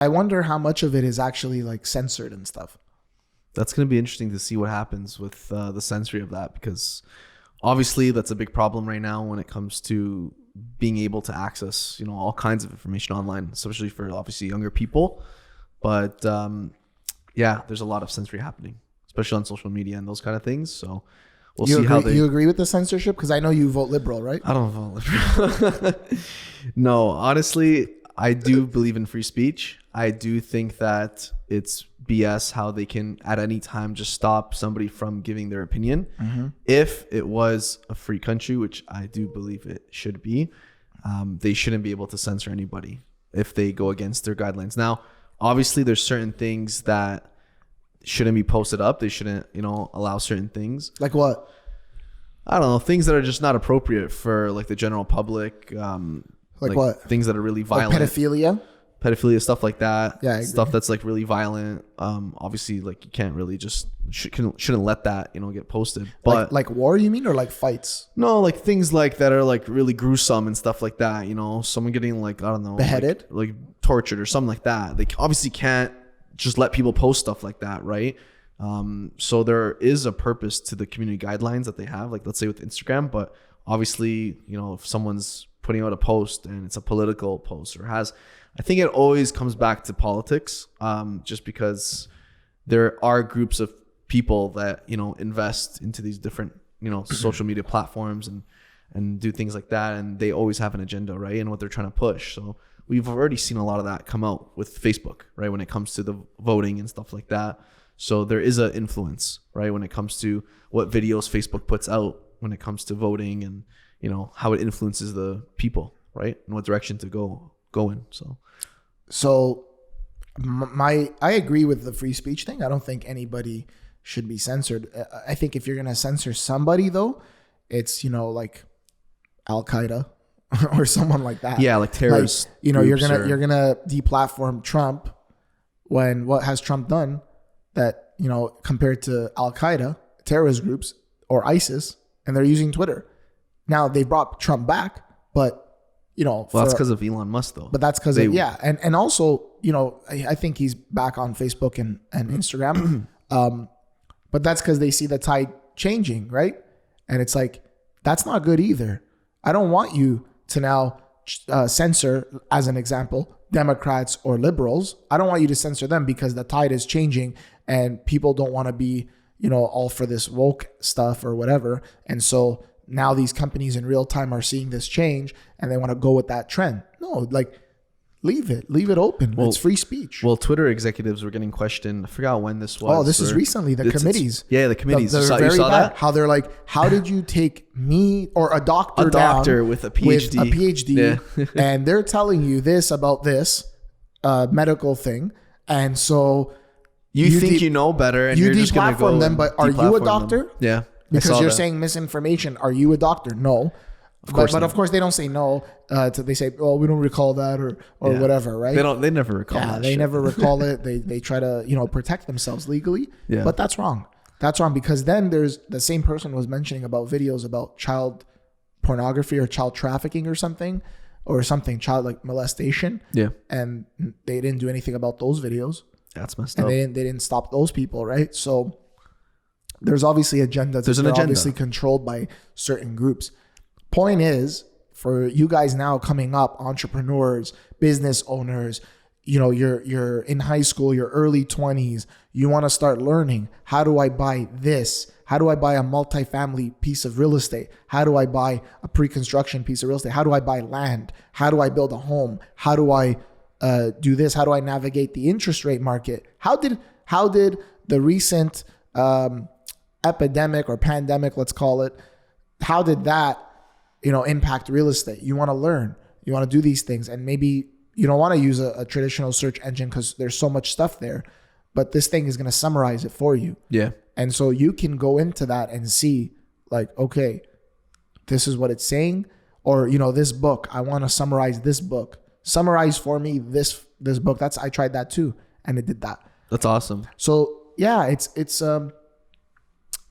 I wonder how much of it is actually like censored and stuff. That's going to be interesting to see what happens with the censoring of that, because obviously that's a big problem right now when it comes to being able to access, all kinds of information online, especially for obviously younger people. But yeah, there's a lot of censoring happening, especially on social media and those kind of things. So we'll see how they... You agree with the censorship? Because I know you vote liberal, right? I don't vote liberal. No, honestly, I do believe in free speech. I do think that it's BS how they can at any time just stop somebody from giving their opinion. Mm-hmm. If it was a free country, which I do believe it should be, they shouldn't be able to censor anybody if they go against their guidelines. Now, obviously, there's certain things that shouldn't be posted up. They shouldn't, allow certain things. Like what? I don't know. Things that are just not appropriate for like the general public. Like what? Things that are really violent. Like pedophilia, stuff like that. Yeah, stuff that's like really violent. Obviously, like you can't really just shouldn't let that get posted. But like war, you mean, or like fights? No, like things like that are like really gruesome and stuff like that. Someone getting like, I don't know, beheaded, like tortured or something like that. They obviously can't just let people post stuff like that, right? So there is a purpose to the community guidelines that they have, like let's say with Instagram. But obviously, if someone's putting out a post and it's a political post or I think it always comes back to politics, just because there are groups of people that, invest into these different, social media platforms and do things like that. And they always have an agenda, right? And what they're trying to push. So we've already seen a lot of that come out with Facebook, right? When it comes to the voting and stuff like that. So there is an influence, right? When it comes to what videos Facebook puts out when it comes to voting and, how it influences the people, right? And what direction to go in. So I agree with the free speech thing. I don't think anybody should be censored. I think if you're going to censor somebody though, it's, like Al-Qaeda or someone like that. Yeah. Like terrorists. Like, you're going to deplatform Trump when what has Trump done that, compared to Al-Qaeda, terrorist groups or ISIS, and they're using Twitter. Now they brought Trump back, but that's because of Elon Musk though. But that's because and also, I think he's back on Facebook and Instagram. But that's because they see the tide changing, right? And it's like, that's not good either. I don't want you to now censor, as an example, Democrats or liberals. I don't want you to censor them because the tide is changing and people don't want to be, all for this woke stuff or whatever. And so now these companies in real time are seeing this change and they want to go with that trend. No, like leave it open. Well, it's free speech. Well, Twitter executives were getting questioned. I forgot when this was. Oh, this is recently. The committees. The committees. You saw that? How they're like, how did you take me or a doctor with a PhD, and they're telling you this about this medical thing, and so you think you know better, and you're just going to go them. But are you a doctor? Them. Yeah. Because you're saying misinformation. Are you a doctor? No. But of course they don't say no. They say, "Oh, we don't recall that," or whatever, right? They never recall. Yeah, they never recall it. They try to protect themselves legally. Yeah. But that's wrong. That's wrong because then there's the same person was mentioning about videos about child pornography or child trafficking or something, child like molestation. Yeah. And they didn't do anything about those videos. That's messed up. They didn't stop those people, right? So there's obviously agendas. There's an agenda. Obviously controlled by certain groups. Point is, for you guys now coming up, entrepreneurs, business owners, you're in high school, your early 20s, you want to start learning, how do I buy this? How do I buy a multifamily piece of real estate? How do I buy a pre-construction piece of real estate? How do I buy land? How do I build a home? How do I do this? How do I navigate the interest rate market? How did the recent epidemic or pandemic, let's call it, how did that impact real estate? You want to learn, you want to do these things, and maybe you don't want to use a traditional search engine because there's so much stuff there, but this thing is going to summarize it for you. Yeah. And so you can go into that and see like, okay, this is what it's saying, or, this book, I want to summarize this book. Summarize for me this book. I tried that too. And it did that. That's awesome. So yeah, it's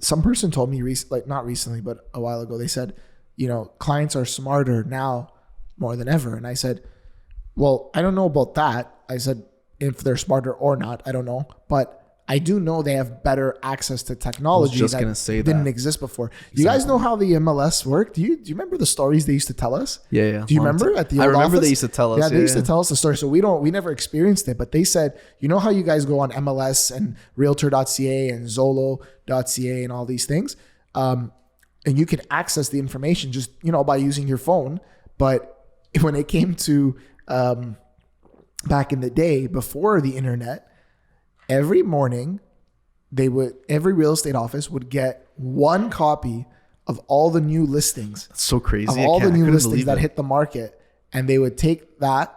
some person told me not recently, but a while ago, they said, clients are smarter now more than ever. And I said, well, I don't know about that. I said, if they're smarter or not, I don't know. But I do know they have better access to technology that didn't exist before. Exactly. You guys know how the MLS worked? Do you remember the stories they used to tell us? Yeah. Do you remember at the old I remember office? they used to tell us. Yeah, they used to tell us the story. So we never experienced it, but they said, you know how you guys go on MLS and Realtor.ca and Zolo.ca and all these things, and you can access the information just by using your phone. But when it came to back in the day before the internet, every morning, every real estate office would get one copy of all the new listings. That's so crazy. Of all the new listings that hit the market. And they would take that.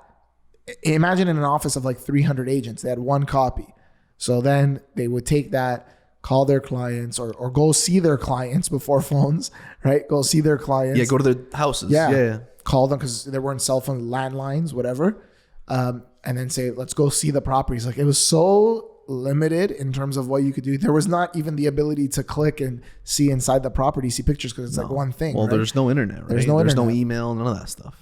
Imagine in an office of like 300 agents, they had one copy. So then they would take that, call their clients or go see their clients before phones, right? Go see their clients. Yeah, go to their houses. Yeah. Call them because there weren't cell phone landlines, whatever. And then say, let's go see the properties. Like, it was so limited in terms of what you could do. There was not even the ability to click and see inside the property, see pictures, because it's like one thing. Well, right? there's no internet, right? There's no email, none of that stuff.